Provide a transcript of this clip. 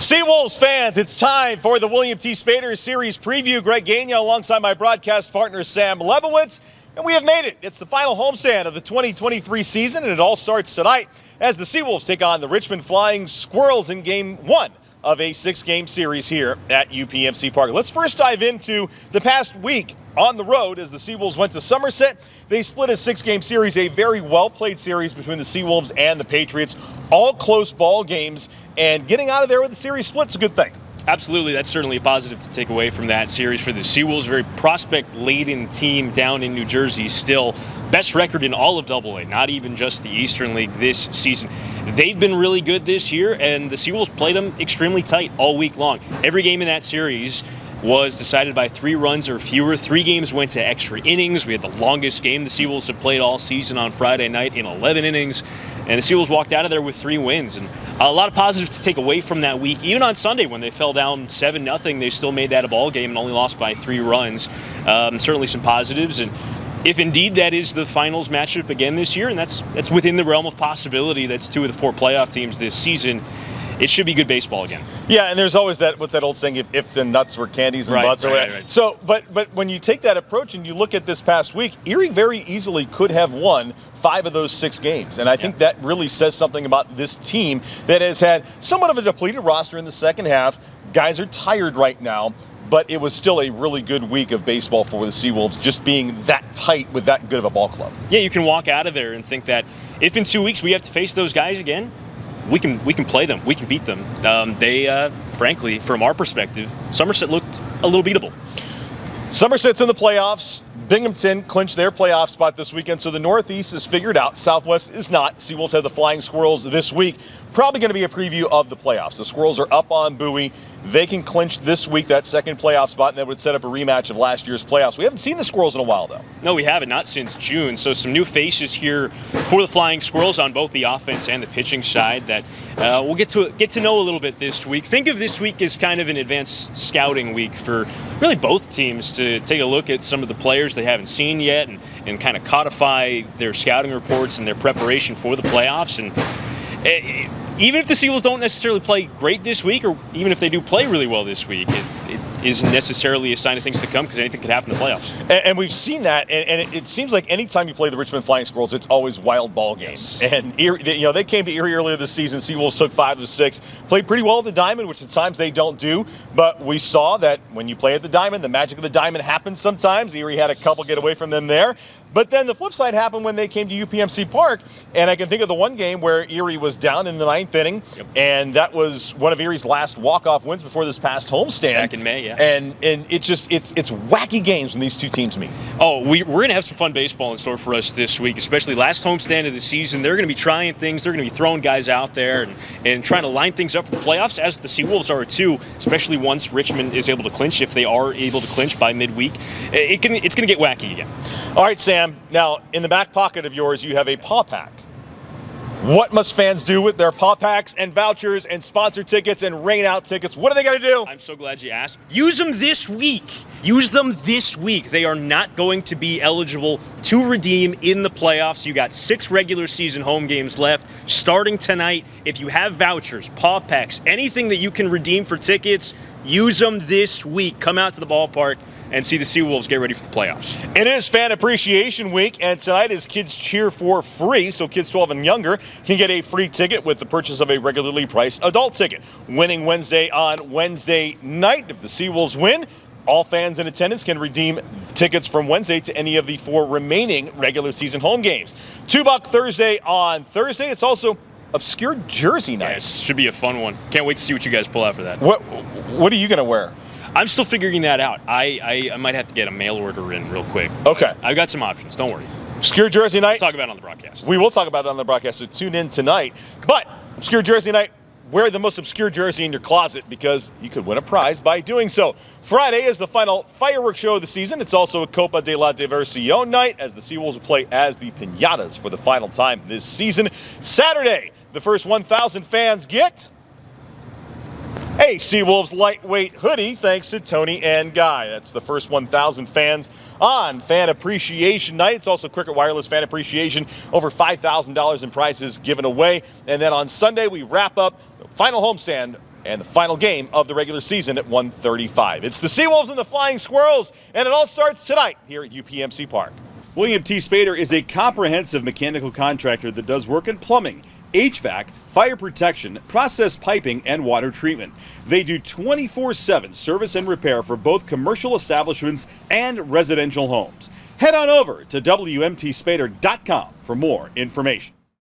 Seawolves fans, it's time for the William T. Spaeder Series preview. Greg Gagne alongside my broadcast partner Sam Lebowitz, and we have made it. It's the final homestand of the 2023 season, and it all starts tonight as the Seawolves take on the Richmond Flying Squirrels in Game 1 of a 6-game series here at UPMC Park. Let's first dive into the past week on the road as the Seawolves went to Somerset. They split a 6-game series, a very well-played series between the Seawolves and the Patriots. All close ball games, and getting out of there with the series split's a good thing. Absolutely, that's certainly a positive to take away from that series for the Seawolves. Very prospect-laden team down in New Jersey still. Best record in all of AA, not even just the Eastern League this season. They've been really good this year, and the Seawolves played them extremely tight all week long. Every game in that series was decided by 3 runs or fewer. 3 games went to extra innings. We had the longest game the Seawolves have played all season on Friday night in 11 innings. And the Seawolves walked out of there with 3 wins. And a lot of positives to take away from that week. Even on Sunday when they fell down 7-0, they still made that a ball game and only lost by 3 runs. Certainly some positives. And if indeed that is the finals matchup again this year, and that's within the realm of possibility, that's 2 of the 4 playoff teams this season, it should be good baseball again. Yeah, and there's always what's that old saying, if the nuts were candies and butts or whatever. Right. So, but when you take that approach and you look at this past week, Erie very easily could have won 5 of those 6 games. And I think that really says something about this team that has had somewhat of a depleted roster in the second half. Guys are tired right now, but it was still a really good week of baseball for the Seawolves, just being that tight with that good of a ball club. Yeah, you can walk out of there and think that if in 2 weeks we have to face those guys again, we can play them. We can beat them. Frankly, from our perspective, Somerset looked a little beatable. Somerset's in the playoffs. Binghamton clinched their playoff spot this weekend, so the Northeast is figured out. Southwest is not. Seawolves have the Flying Squirrels this week. Probably going to be a preview of the playoffs. The Squirrels are up on Bowie. They can clinch this week that second playoff spot, and that would set up a rematch of last year's playoffs. We haven't seen the Squirrels in a while, though. No, we haven't. Not since June. So some new faces here for the Flying Squirrels on both the offense and the pitching side that we'll get to know a little bit this week. Think of this week as kind of an advanced scouting week for really both teams to take a look at some of the players they haven't seen yet and kind of codify their scouting reports and their preparation for the playoffs. And even if the Seawolves don't necessarily play great this week, or even if they do play really well this week, it isn't necessarily a sign of things to come because anything could happen in the playoffs. And we've seen that, and it seems like anytime you play the Richmond Flying Squirrels, it's always wild ball games. Yes. And Erie, they came to Erie earlier this season. Seawolves took 5 of 6, played pretty well at the Diamond, which at times they don't do. But we saw that when you play at the Diamond, the magic of the Diamond happens sometimes. Erie had a couple get away from them there. But then the flip side happened when they came to UPMC Park, and I can think of the one game where Erie was down in the 9th inning, and that was one of Erie's last walk-off wins before this past homestand. Back in May, yeah. And it's wacky games when these two teams meet. Oh, we're going to have some fun baseball in store for us this week, especially last homestand of the season. They're going to be trying things. They're going to be throwing guys out there and trying to line things up for the playoffs, as the Seawolves are too, especially once Richmond is able to clinch, if they are able to clinch by midweek. It's going to get wacky again. All right, Sam. Now, in the back pocket of yours, you have a paw pack. What must fans do with their paw packs and vouchers and sponsor tickets and rain out tickets? What do they got to do? I'm so glad you asked. Use them this week. Use them this week. They are not going to be eligible to redeem in the playoffs. You got 6 regular season home games left starting tonight. If you have vouchers, paw packs, anything that you can redeem for tickets, use them this week. Come out to the ballpark and see the Seawolves get ready for the playoffs. It is Fan Appreciation Week, and tonight is Kids Cheer for free, so kids 12 and younger can get a free ticket with the purchase of a regularly priced adult ticket. Winning Wednesday on Wednesday night. If the Seawolves win, all fans in attendance can redeem tickets from Wednesday to any of the 4 remaining regular season home games. $2 Thursday on Thursday. It's also Obscure Jersey Night. Yes, should be a fun one. Can't wait to see what you guys pull out for that. What are you going to wear? I'm still figuring that out. I might have to get a mail order in real quick. Okay. I've got some options. Don't worry. Obscure Jersey Night. We'll talk about it on the broadcast. We will talk about it on the broadcast, so tune in tonight. But Obscure Jersey Night, wear the most obscure jersey in your closet because you could win a prize by doing so. Friday is the final fireworks show of the season. It's also a Copa de la Diversión night as the Seawolves will play as the Piñatas for the final time this season. Saturday, the first 1,000 fans get a Seawolves lightweight hoodie, thanks to Tony and Guy. That's the first 1,000 fans on Fan Appreciation Night. It's also Cricket Wireless Fan Appreciation, over $5,000 in prizes given away. And then on Sunday, we wrap up the final homestand and the final game of the regular season at 1:35. It's the Seawolves and the Flying Squirrels, and it all starts tonight here at UPMC Park. William T. Spaeder is a comprehensive mechanical contractor that does work in plumbing, HVAC, fire protection, process piping, and water treatment. They do 24/7 service and repair for both commercial establishments and residential homes. Head on over to WMTSpader.com for more information.